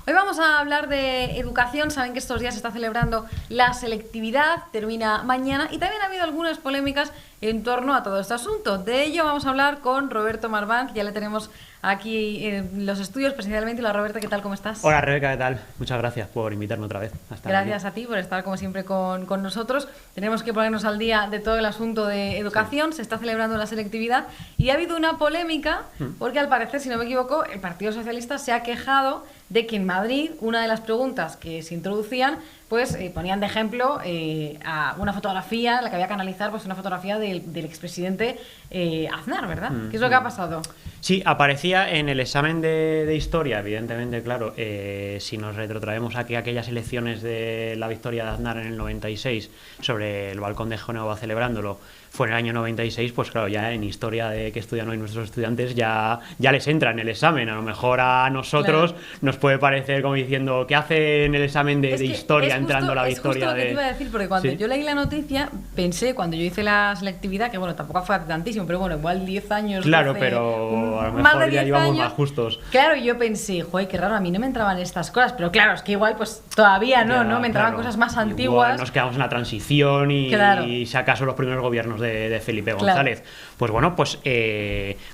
Hoy vamos a hablar de educación. Saben que estos días se está celebrando la selectividad, termina mañana, y también ha habido algunas polémicas en torno a todo este asunto. De ello vamos a hablar con Roberto Marván, que ya le tenemos aquí en los estudios presencialmente. Hola Roberto, ¿qué tal? ¿Cómo estás? Hola Rebeca, ¿qué tal? Muchas gracias por invitarme otra vez. Gracias a ti por estar como siempre con nosotros. Tenemos que ponernos al día de todo el asunto de educación. Sí. Se está celebrando la selectividad y ha habido una polémica porque al parecer, si no me equivoco, el Partido Socialista se ha quejado de que en Madrid una de las preguntas que se introducían pues ponían de ejemplo a una fotografía, la que había que analizar, pues una fotografía del expresidente Aznar, ¿verdad? ¿Qué es lo que ha pasado? Sí, aparecía en el examen de historia, evidentemente, claro, si nos retrotraemos aquí a aquellas elecciones de la victoria de Aznar en el 96 sobre el balcón de Génova celebrándolo, fue en el año 96, pues claro, ya en historia que estudian hoy nuestros estudiantes ya les entra en el examen. A lo mejor a nosotros nos puede parecer como diciendo, ¿qué hace en el examen de historia entrando la victoria? Es justo lo que te iba a decir, porque cuando yo leí la noticia, pensé, cuando yo hice la selectividad, que bueno, tampoco fue tantísimo, pero bueno, igual 10 años. Claro, 12, pero a lo más mejor de ya 10 llevamos años, más justos. Claro, yo pensé, joder, qué raro, a mí no me entraban estas cosas, pero claro, es que igual pues todavía no me entraban cosas más antiguas. Igual nos quedamos en la transición y si acaso los primeros gobiernos de Felipe González. Pues bueno, pues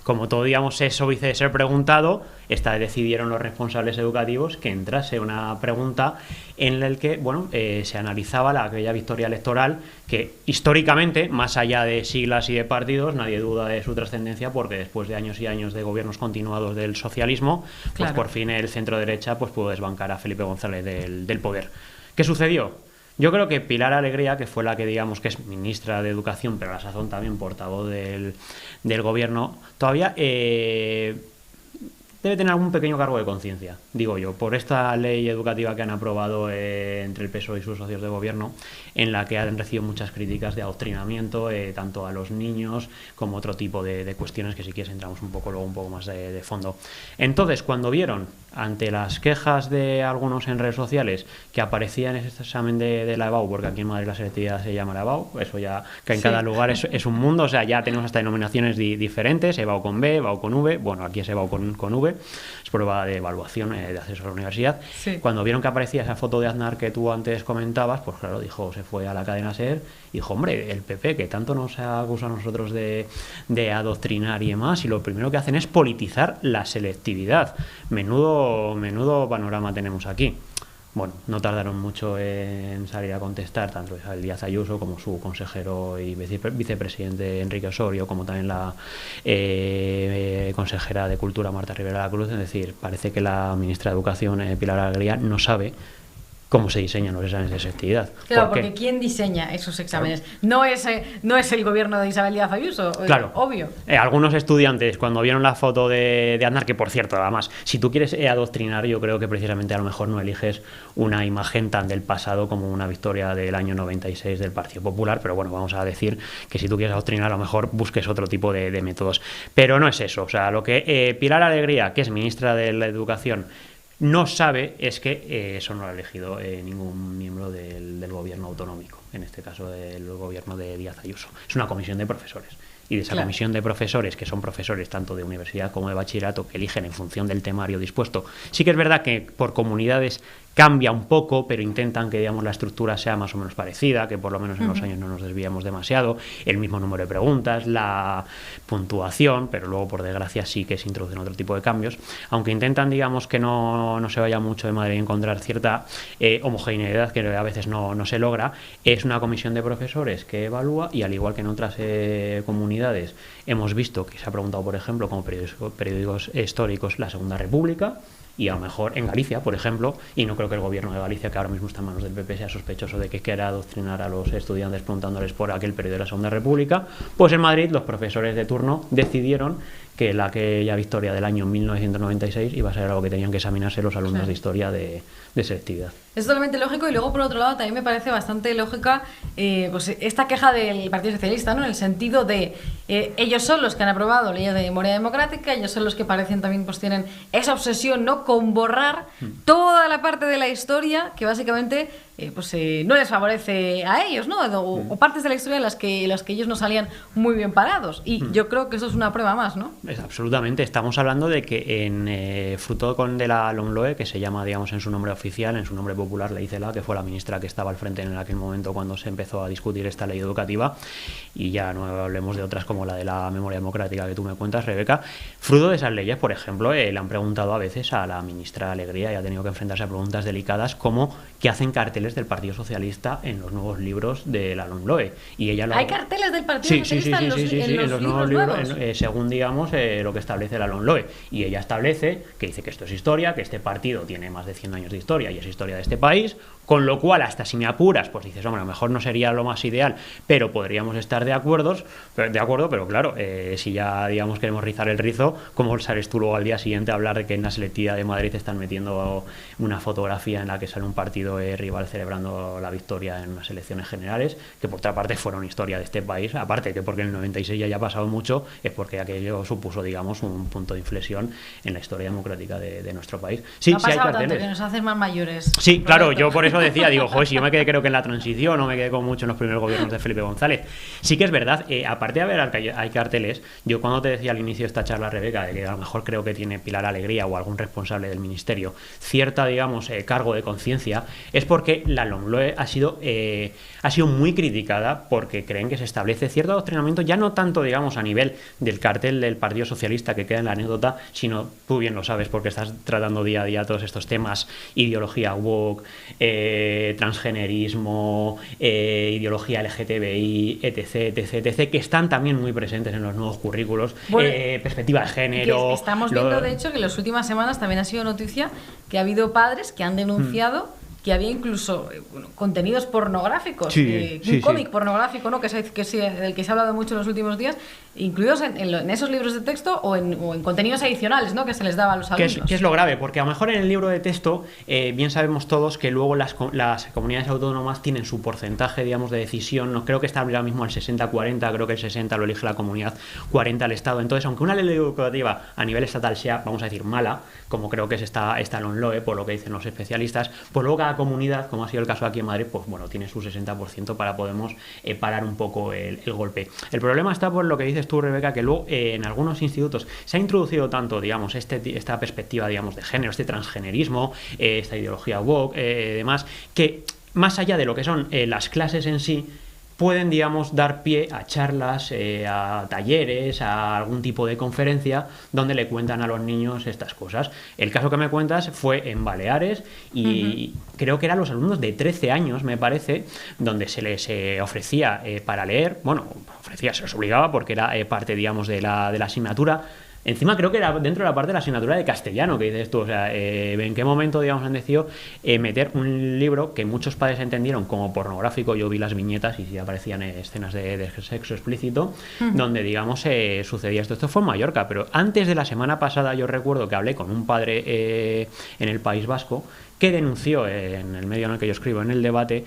como todo, digamos, eso dice ser preguntado, decidieron los responsables educativos que entrase una pregunta en la que, bueno, se analizaba aquella victoria electoral que históricamente, más allá de siglas y de partidos, nadie duda de su trascendencia, porque después de años y años de gobiernos continuados del socialismo, pues por fin el centro derecha pues pudo desbancar a Felipe González del poder. ¿Qué sucedió? Yo creo que Pilar Alegría, que fue la que digamos que es ministra de Educación, pero a la sazón también portavoz del gobierno, todavía debe tener algún pequeño cargo de conciencia, digo yo, por esta ley educativa que han aprobado entre el PSOE y sus socios de gobierno, en la que han recibido muchas críticas de adoctrinamiento, tanto a los niños como otro tipo de cuestiones que si quieres entramos un poco más de fondo. Entonces, cuando vieron, ante las quejas de algunos en redes sociales, que aparecía en este examen de la EBAU, porque aquí en Madrid la selectividad se llama la EBAU, eso ya que en cada lugar es un mundo, o sea, ya tenemos hasta denominaciones diferentes, EBAU con B, EBAU con V, bueno, aquí es EBAU con V, es prueba de evaluación de acceso a la universidad. Sí. Cuando vieron que aparecía esa foto de Aznar que tú antes comentabas, pues claro, se fue a la cadena SER y dijo, hombre, el PP, que tanto nos ha acusado a nosotros de adoctrinar y demás, y lo primero que hacen es politizar la selectividad. Menudo panorama tenemos aquí. Bueno, no tardaron mucho en salir a contestar tanto Isabel Díaz Ayuso como su consejero y vicepresidente Enrique Osorio, como también la consejera de Cultura Marta Rivera de la Cruz. Es decir, parece que la ministra de Educación, Pilar Alegría, no sabe cómo se diseñan los exámenes de selectividad. Claro, porque ¿quién diseña esos exámenes? Claro. No es el gobierno de Isabel Díaz Ayuso, claro. Obvio. Algunos estudiantes, cuando vieron la foto de Aznar, que por cierto, además, si tú quieres adoctrinar, yo creo que precisamente a lo mejor no eliges una imagen tan del pasado como una victoria del año 96 del Partido Popular, pero bueno, vamos a decir que si tú quieres adoctrinar, a lo mejor busques otro tipo de métodos. Pero no es eso, o sea, lo que Pilar Alegría, que es ministra de la Educación, no sabe es que eso no lo ha elegido ningún miembro del gobierno autonómico, en este caso del gobierno de Díaz Ayuso. Es una comisión de profesores. Y de esa comisión de profesores, que son profesores tanto de universidad como de bachillerato, que eligen en función del temario dispuesto. Sí que es verdad que por comunidades cambia un poco, pero intentan que, digamos, la estructura sea más o menos parecida, que por lo menos en los años no nos desviamos demasiado, el mismo número de preguntas, la puntuación, pero luego, por desgracia, sí que se introducen otro tipo de cambios, aunque intentan, digamos, que no se vaya mucho de Madrid y encontrar cierta homogeneidad que a veces no se logra. Es una comisión de profesores que evalúa y, al igual que en otras comunidades, hemos visto que se ha preguntado, por ejemplo, como periódicos históricos, la Segunda República, y a lo mejor en Galicia, por ejemplo, y no creo que el gobierno de Galicia, que ahora mismo está en manos del PP, sea sospechoso de que quiera adoctrinar a los estudiantes preguntándoles por aquel periodo de la Segunda República, pues en Madrid los profesores de turno decidieron que aquella victoria del año 1996 iba a ser algo que tenían que examinarse los alumnos de historia de selectividad. Es totalmente lógico, y luego por otro lado también me parece bastante lógica pues esta queja del Partido Socialista, ¿no? En el sentido de ellos son los que han aprobado leyes de memoria democrática, ellos son los que parecen también pues tienen esa obsesión, ¿no?, con borrar toda toda la parte de la historia que básicamente no les favorece a ellos, ¿no? O partes de la historia en las que ellos no salían muy bien parados. Y yo creo que eso es una prueba más, ¿no? Absolutamente. Estamos hablando de que fruto de la LOMLOE, que se llama, digamos, en su nombre oficial, en su nombre popular, Ley Celaá, que fue la ministra que estaba al frente en aquel momento cuando se empezó a discutir esta ley educativa, y ya no hablemos de otras como la de la memoria democrática que tú me cuentas, Rebeca. Fruto de esas leyes, por ejemplo, le han preguntado a veces a la ministra Alegría, y ha tenido que enfrentarse a preguntas delicadas como ¿qué hacen carteles del Partido Socialista en los nuevos libros de la LOMLOE? Y ella ¿Hay carteles del Partido Socialista en los nuevos libros? Según, digamos, lo que establece la LOMLOE. Y ella establece que dice que esto es historia, que este partido tiene más de 100 años de historia y es historia de este país, con lo cual, hasta si me apuras, pues dices, hombre, a lo mejor no sería lo más ideal, pero podríamos estar de acuerdo, pero claro, si ya, digamos, queremos rizar el rizo, ¿cómo sales tú luego al día siguiente a hablar de que en la selectividad de Madrid están metiendo una fotografía en la que sale un partido rival celebrando la victoria en unas elecciones generales, que por otra parte fueron historia de este país, aparte que porque en el 96 ya haya pasado mucho, es porque aquello supuso, digamos, un punto de inflexión en la historia democrática de nuestro país. Sí, no ha sí hay pasado carteles. Tanto, que nos hacen más mayores. Sí, claro, yo por eso decía, digo, joder, si yo me quedé creo que en la transición, no me quedé con mucho en los primeros gobiernos de Felipe González. Sí que es verdad, aparte de haber hay carteles, yo cuando te decía al inicio de esta charla, Rebeca, de que a lo mejor creo que tiene Pilar Alegría o algún responsable del ministerio cierta, digamos, cargo de conciencia, es porque la LOMLOE ha sido muy criticada porque creen que se establece cierto adoctrinamiento, ya no tanto, digamos, a nivel del cartel del Partido Socialista que queda en la anécdota, sino, tú bien lo sabes porque estás tratando día a día todos estos temas, ideología woke, transgenerismo, ideología LGTBI, etc., que están también muy presentes en los nuevos currículos, perspectiva de género. Estamos viendo, de hecho, que en las últimas semanas también ha sido noticia que ha habido padres que han denunciado que había incluso contenidos pornográficos, un cómic pornográfico, ¿no? que del que se ha hablado mucho en los últimos días, incluidos en esos libros de texto o en contenidos adicionales, ¿no? que se les daba a los alumnos. ¿Qué es lo grave? Porque a lo mejor en el libro de texto bien sabemos todos que luego las comunidades autónomas tienen su porcentaje, digamos, de decisión. No creo que está ahora mismo al 60-40, creo que el 60 lo elige la comunidad, 40 el Estado. Entonces, aunque una ley educativa a nivel estatal sea, vamos a decir, mala, como creo que es esta LOMLOE, por lo que dicen los especialistas, pues luego cada comunidad, como ha sido el caso aquí en Madrid, pues bueno, tiene su 60% para podemos parar un poco el golpe. El problema está por lo que dices tú, Rebeca, que luego en algunos institutos se ha introducido tanto, digamos, esta perspectiva, digamos, de género, este transgenerismo, esta ideología woke, demás, que más allá de lo que son las clases en sí, pueden, digamos, dar pie a charlas, a talleres, a algún tipo de conferencia donde le cuentan a los niños estas cosas. El caso que me cuentas fue en Baleares y creo que eran los alumnos de 13 años, me parece, donde se les ofrecía para leer, se les obligaba porque era parte, digamos, de la asignatura. Encima creo que era dentro de la parte de la asignatura de castellano que dices tú, o sea, en qué momento, digamos, han decidido meter un libro que muchos padres entendieron como pornográfico. Yo vi las viñetas y sí aparecían escenas de sexo explícito, donde, digamos, sucedía esto. Esto fue en Mallorca, pero antes de la semana pasada yo recuerdo que hablé con un padre en el País Vasco que denunció en el medio en el que yo escribo, en El Debate,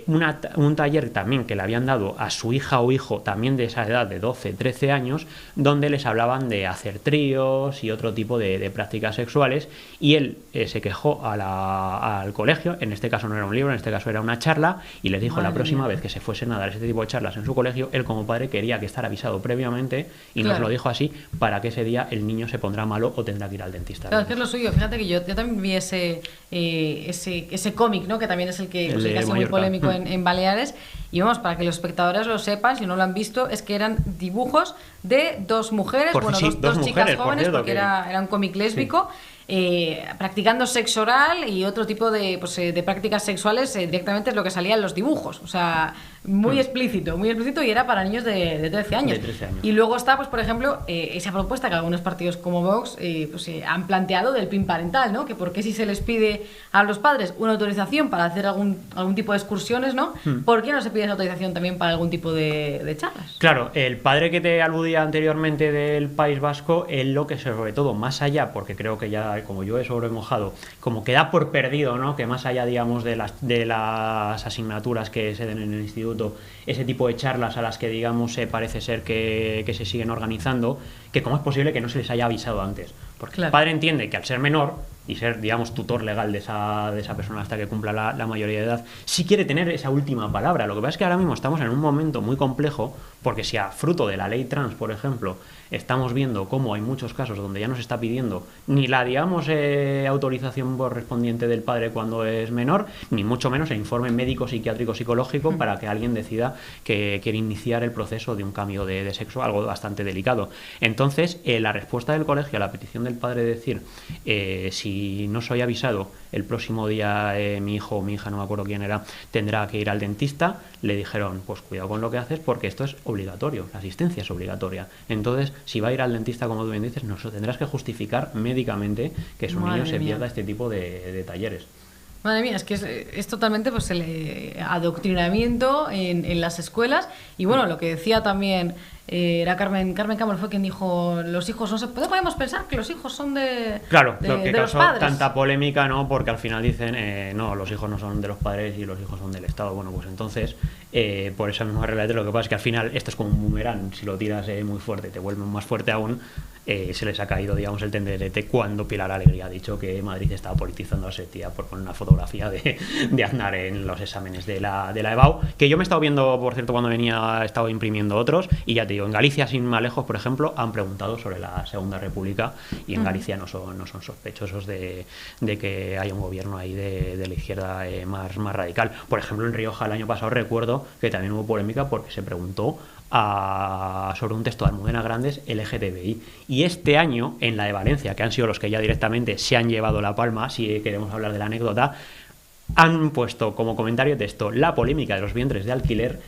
un taller también que le habían dado a su hija o hijo, también de esa edad de 12, 13 años, donde les hablaban de hacer tríos y otro tipo de prácticas sexuales, y él se quejó al colegio. En este caso no era un libro, en este caso era una charla, y les dijo la próxima vez que se fuesen a dar este tipo de charlas en su colegio, él como padre quería que estar avisado previamente, y nos lo dijo así, para que ese día el niño se pondrá malo o tendrá que ir al dentista. Claro, que es lo suyo. Fíjate que yo también vi ese cómic, ¿no? que también es el que ha sido muy polémico en Baleares, y vamos, para que los espectadores lo sepan, si no lo han visto, es que eran dibujos de dos mujeres, dos chicas jóvenes, porque era un cómic lésbico, practicando sexo oral y otro tipo de prácticas sexuales, directamente es lo que salía en los dibujos, o sea, muy explícito, y era para niños de 13 años. Y luego está, pues por ejemplo, esa propuesta que algunos partidos como Vox han planteado del PIN parental, ¿no? Que por qué si se les pide a los padres una autorización para hacer algún tipo de excursiones, ¿no? ¿Por qué no se pide esa autorización también para algún tipo de charlas? Claro, el padre que te aludía anteriormente del País Vasco, él lo que sobre todo, más allá, porque creo que ya, como yo he sobremojado, como que da por perdido, ¿no? Que más allá, digamos, de las asignaturas que se den en el instituto, ese tipo de charlas a las que, digamos, parece ser que se siguen organizando, que cómo es posible que no se les haya avisado antes. Porque Claro. el padre entiende que al ser menor y ser, digamos, tutor legal de esa persona hasta que cumpla la mayoría de edad, sí quiere tener esa última palabra. Lo que pasa es que ahora mismo estamos en un momento muy complejo, porque si a fruto de la ley trans, por ejemplo, estamos viendo cómo hay muchos casos donde ya no se está pidiendo ni la, digamos, autorización correspondiente del padre cuando es menor, ni mucho menos el informe médico, psiquiátrico, psicológico para que alguien decida que quiere iniciar el proceso de un cambio de sexo, algo bastante delicado. Entonces, la respuesta del colegio a la petición del padre de decir, si no soy avisado, el próximo día mi hijo o mi hija, no me acuerdo quién era, tendrá que ir al dentista, le dijeron, pues cuidado con lo que haces porque esto es obligatorio, la asistencia es obligatoria. Entonces, si va a ir al dentista, como tú bien dices, no, tendrás que justificar médicamente que su niño se pierda este tipo de talleres. Madre mía, es que es totalmente pues el adoctrinamiento en las escuelas. Y bueno, lo que decía también era Carmen Campbell, fue quien dijo, los hijos no se... Podemos pensar que los hijos son Claro, de lo que los causó padres. tanta polémica, ¿no? Porque al final dicen, no, los hijos no son de los padres y los hijos son del Estado. Bueno, pues entonces, por esa misma regla, lo que pasa es que al final esto es como un boomerang. Si lo tiras muy fuerte, te vuelve más fuerte aún. Se les ha caído, digamos, el tenderete cuando Pilar Alegría ha dicho que Madrid estaba politizando la selectividad por poner una fotografía de Aznar en los exámenes de la EBAU, que yo me he estado viendo, por cierto, cuando venía, he estado imprimiendo otros, y ya te digo, en Galicia, sin más lejos, por ejemplo, han preguntado sobre la Segunda República, y en Galicia no son sospechosos de que haya un gobierno ahí de la izquierda más radical. Por ejemplo, en Rioja el año pasado recuerdo que también hubo polémica porque se preguntó sobre un texto de Almudena Grandes LGTBI, y este año en la de Valencia, que han sido los que ya directamente se han llevado la palma, si queremos hablar de la anécdota, han puesto como comentario de texto la polémica de los vientres de alquiler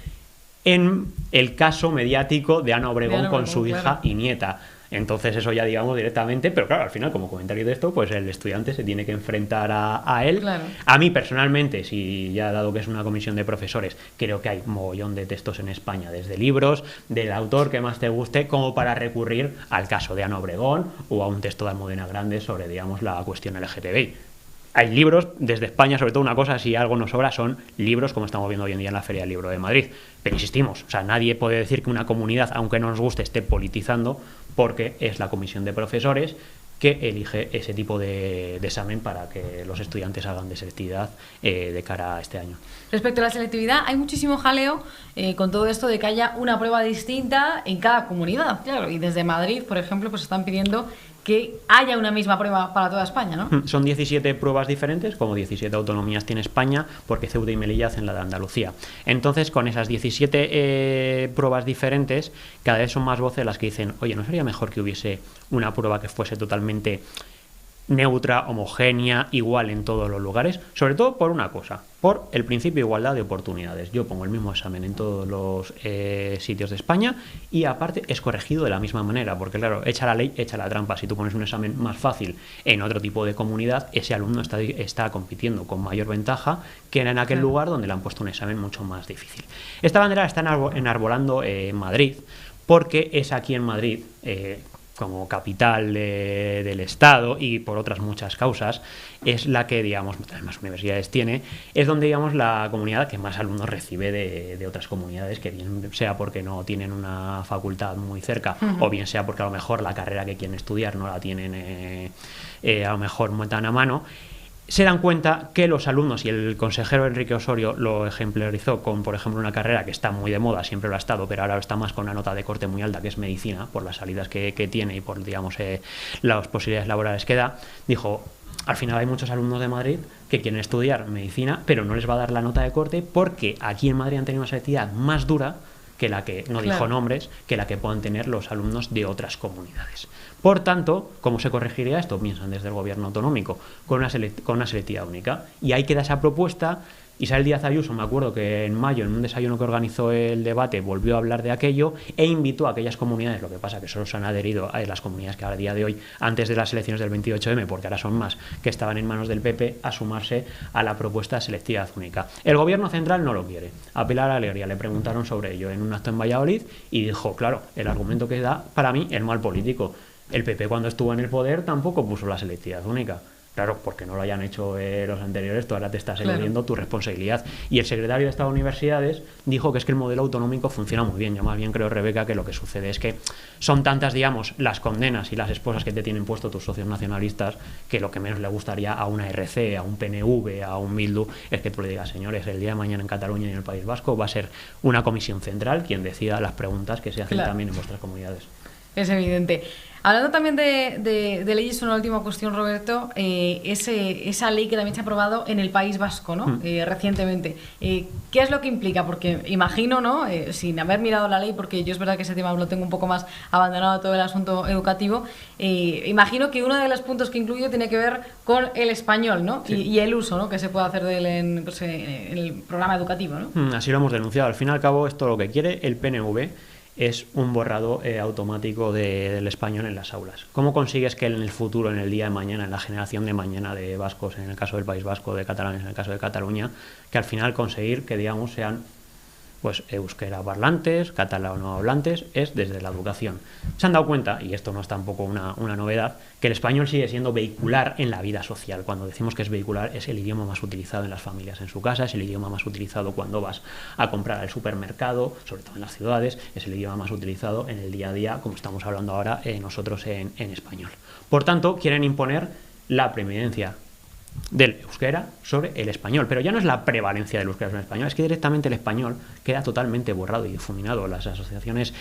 en el caso mediático de Ana Obregón con su hija y nieta. Entonces eso ya digamos directamente, pero claro, al final como comentario de esto, pues el estudiante se tiene que enfrentar a él. Claro. A mí personalmente, si ya dado que es una comisión de profesores, creo que hay mogollón de textos en España, desde libros, del autor que más te guste, como para recurrir al caso de Ana Obregón o a un texto de Almudena Grandes sobre, digamos, la cuestión LGTBI. Hay libros desde España, sobre todo una cosa, si algo nos sobra, son libros como estamos viendo hoy en día en la Feria del Libro de Madrid. Pero insistimos, o sea, nadie puede decir que una comunidad, aunque no nos guste, esté politizando, porque es la comisión de profesores que elige ese tipo de examen para que los estudiantes hagan de selectividad de cara a este año. Respecto a la selectividad, hay muchísimo jaleo con todo esto de que haya una prueba distinta en cada comunidad, claro, y desde Madrid, por ejemplo, pues están pidiendo que haya una misma prueba para toda España, ¿no? Son 17 pruebas diferentes, como 17 autonomías tiene España, porque Ceuta y Melilla hacen la de Andalucía. Entonces, con esas 17 pruebas diferentes, cada vez son más voces las que dicen, oye, ¿no sería mejor que hubiese una prueba que fuese totalmente neutra, homogénea, igual en todos los lugares? Sobre todo por una cosa, por el principio de igualdad de oportunidades. Yo pongo el mismo examen en todos los sitios de España y aparte es corregido de la misma manera, porque claro, echa la ley, echa la trampa. Si tú pones un examen más fácil en otro tipo de comunidad, ese alumno está compitiendo con mayor ventaja que en aquel lugar donde le han puesto un examen mucho más difícil. Esta bandera la está enarbolando Madrid, porque es aquí en Madrid, como capital del Estado y por otras muchas causas, es la que, digamos, más universidades tiene, es donde, digamos, la comunidad que más alumnos recibe de otras comunidades, que bien sea porque no tienen una facultad muy cerca, o bien sea porque a lo mejor la carrera que quieren estudiar no la tienen a lo mejor muy tan a mano. Se dan cuenta que los alumnos, y el consejero Enrique Osorio lo ejemplarizó con, por ejemplo, una carrera que está muy de moda, siempre lo ha estado, pero ahora está más con una nota de corte muy alta, que es medicina, por las salidas que tiene y por, digamos, las posibilidades laborales que da. Dijo, al final hay muchos alumnos de Madrid que quieren estudiar medicina, pero no les va a dar la nota de corte porque aquí en Madrid han tenido una selectividad más dura que la que, no dijo nombres, que la que puedan tener los alumnos de otras comunidades. Por tanto, ¿cómo se corregiría esto? Piensan desde el gobierno autonómico, con una selectividad única. Y ahí queda esa propuesta. Isabel Díaz Ayuso, me acuerdo que en mayo, en un desayuno que organizó el debate, volvió a hablar de aquello e invitó a aquellas comunidades, lo que pasa que solo se han adherido a las comunidades que a día de hoy, antes de las elecciones del 28M, porque ahora son más, que estaban en manos del PP, a sumarse a la propuesta de selectividad única. El gobierno central no lo quiere. A Pilar Alegría le preguntaron sobre ello en un acto en Valladolid y dijo, claro, el argumento que da, para mí, el mal político. El PP cuando estuvo en el poder tampoco puso la selectividad única. Claro, porque no lo hayan hecho los anteriores, tú ahora te estás eludiendo tu responsabilidad. Y el secretario de Estado de Universidades dijo que es que el modelo autonómico funciona muy bien. Yo más bien creo, Rebeca, que lo que sucede es que son tantas, digamos, las condenas y las esposas que te tienen puesto tus socios nacionalistas, que lo que menos le gustaría a una RC, a un PNV, a un Bildu, es que tú le digas, señores, el día de mañana en Cataluña y en el País Vasco va a ser una comisión central quien decida las preguntas que se hacen también en vuestras comunidades. Es evidente. Hablando también de leyes, una última cuestión, Roberto, esa ley que también se ha aprobado en el País Vasco, ¿no? Recientemente. ¿Qué es lo que implica? Porque imagino, ¿no? Sin haber mirado la ley, porque yo es verdad que ese tema lo tengo un poco más abandonado, todo el asunto educativo, imagino que uno de los puntos que incluye tiene que ver con el español, ¿no? Sí. Y el uso, ¿no?, que se puede hacer de él en el programa educativo, ¿no? Así lo hemos denunciado. Al fin y al cabo, esto lo que quiere el PNV es un borrado automático del español en las aulas. ¿Cómo consigues que en el futuro, en el día de mañana, en la generación de mañana de vascos, en el caso del País Vasco, de catalanes, en el caso de Cataluña, que al final conseguir que, digamos, sean pues euskera parlantes, catalano hablantes, es desde la educación? Se han dado cuenta, y esto no es tampoco una novedad, que el español sigue siendo vehicular en la vida social. Cuando decimos que es vehicular, es el idioma más utilizado en las familias en su casa, es el idioma más utilizado cuando vas a comprar al supermercado, sobre todo en las ciudades, es el idioma más utilizado en el día a día, como estamos hablando ahora nosotros en español. Por tanto, quieren imponer la preeminencia del euskera sobre el español, pero ya no es la prevalencia del euskera sobre el español, es que directamente el español queda totalmente borrado y difuminado. Las asociaciones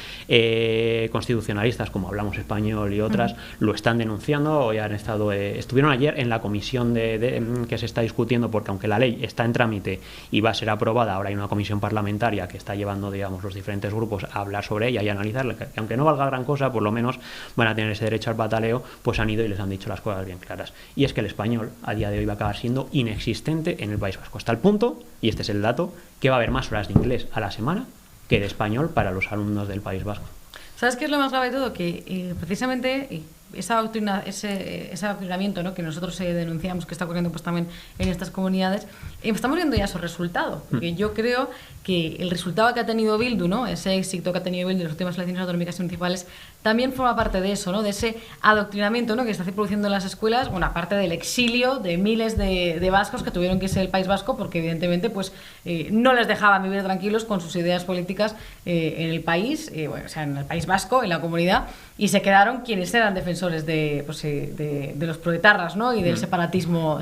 constitucionalistas como Hablamos Español y otras lo están denunciando. Hoy han estuvieron ayer en la comisión que se está discutiendo, porque aunque la ley está en trámite y va a ser aprobada, ahora hay una comisión parlamentaria que está llevando, digamos, los diferentes grupos a hablar sobre ella y a analizarla, que aunque no valga gran cosa, por lo menos van a tener ese derecho al pataleo. Pues han ido y les han dicho las cosas bien claras, y es que el español a día de hoy va a acabar siendo inexistente en el País Vasco, hasta el punto, y este es el dato, que va a haber más horas de inglés a la semana que de español para los alumnos del País Vasco. ¿Sabes qué es lo más grave de todo? Que precisamente ese adoctrinamiento, ¿no?, que nosotros denunciamos que está ocurriendo pues también en estas comunidades, estamos viendo ya esos resultados. Porque yo creo que el resultado que ha tenido Bildu, ¿no?, ese éxito que ha tenido Bildu en las últimas elecciones autonómicas y municipales, también forma parte de eso, ¿no?, de ese adoctrinamiento, ¿no?, que se está produciendo en las escuelas, bueno, aparte del exilio de miles de vascos que tuvieron que irse del País Vasco porque evidentemente pues no les dejaban vivir tranquilos con sus ideas políticas en el país, bueno, o sea, en el País Vasco, en la comunidad, y se quedaron quienes eran defensores de los proetarras, ¿no?, y del separatismo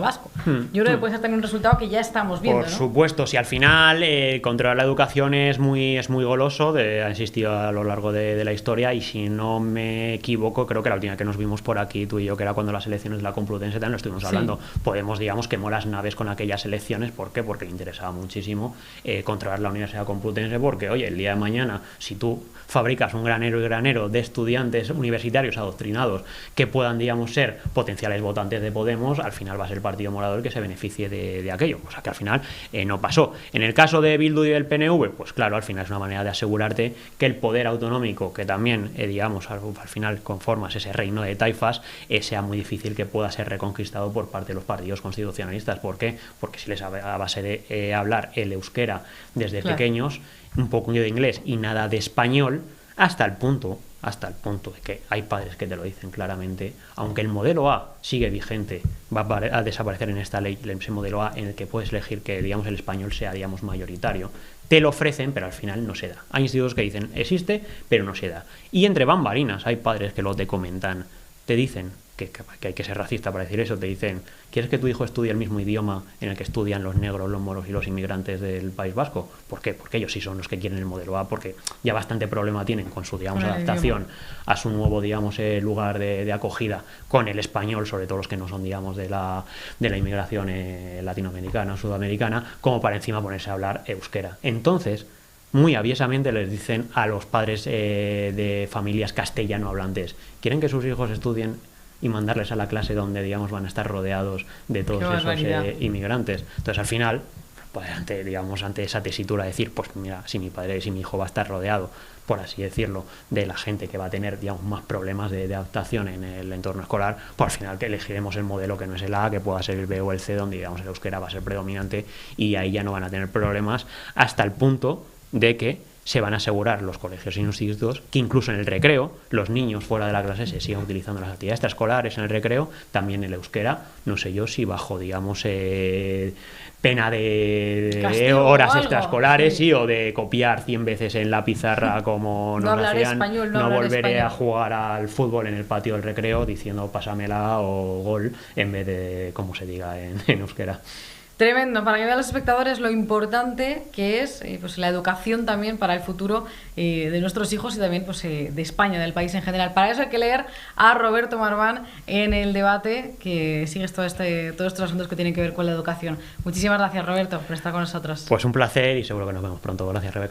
vasco. Yo creo que puede ser también un resultado que ya estamos viendo, por ¿no? supuesto, si al final controlar la educación es muy goloso, ha existido a lo largo de la historia, y si no me equivoco, creo que la última que nos vimos por aquí, tú y yo, que era cuando las elecciones de la Complutense, también lo estuvimos hablando. Podemos, digamos, quemó las naves con aquellas elecciones. ¿Por qué? Porque le interesaba muchísimo controlar la Universidad Complutense, porque, oye, el día de mañana, si tú fabricas un granero y granero de estudiantes universitarios adoctrinados que puedan, digamos, ser potenciales votantes de Podemos, al final va a ser el Partido Morado el que se beneficie de aquello, o sea que al final no pasó. En el caso de Bildu y del PNV, pues claro, al final es una manera de asegurarte que el poder autonómico, que también, digamos, al final conformas ese reino de taifas, sea muy difícil que pueda ser reconquistado por parte de los partidos constitucionalistas. ¿Por qué? Porque si les a base de hablar el euskera desde pequeños, un poco de inglés y nada de español, hasta el punto de que hay padres que te lo dicen claramente, aunque el modelo A sigue vigente, va a desaparecer en esta ley ese modelo A en el que puedes elegir que, digamos, el español sea, digamos, mayoritario. Te lo ofrecen, pero al final no se da. Hay institutos que dicen existe, pero no se da. Y entre bambalinas hay padres que lo te comentan, te dicen que hay que ser racista para decir eso, te dicen, ¿quieres que tu hijo estudie el mismo idioma en el que estudian los negros, los moros y los inmigrantes del País Vasco? ¿Por qué? Porque ellos sí son los que quieren el modelo A, porque ya bastante problema tienen con su, digamos, adaptación a su nuevo, digamos, lugar de acogida con el español, sobre todo los que no son, digamos, de la inmigración latinoamericana o sudamericana, como para encima ponerse a hablar euskera. Entonces, muy aviesamente les dicen a los padres de familias castellano hablantes, ¿quieren que sus hijos estudien y mandarles a la clase donde, digamos, van a estar rodeados de todos esos inmigrantes? Entonces, al final, pues, ante esa tesitura de decir, pues mira, si mi hijo va a estar rodeado, por así decirlo, de la gente que va a tener, digamos, más problemas de adaptación en el entorno escolar, pues al final que elegiremos el modelo que no es el A, que pueda ser el B o el C, donde, digamos, el euskera va a ser predominante y ahí ya no van a tener problemas, hasta el punto de que se van a asegurar los colegios e institutos que incluso en el recreo, los niños fuera de la clase se sigan utilizando las actividades extraescolares en el recreo, también el euskera, no sé yo si bajo, digamos, pena de horas extraescolares, sí, o de copiar 100 veces en la pizarra como nos hacían, español, no volveré español a jugar al fútbol en el patio del recreo diciendo pásamela o gol en vez de como se diga en euskera. Tremendo, para que vean los espectadores lo importante que es pues la educación también para el futuro de nuestros hijos y también pues, de España, del país en general. Para eso hay que leer a Roberto Marván en El Debate, que sigues todos estos asuntos que tienen que ver con la educación. Muchísimas gracias, Roberto, por estar con nosotros. Pues un placer y seguro que nos vemos pronto. Gracias, Rebeca.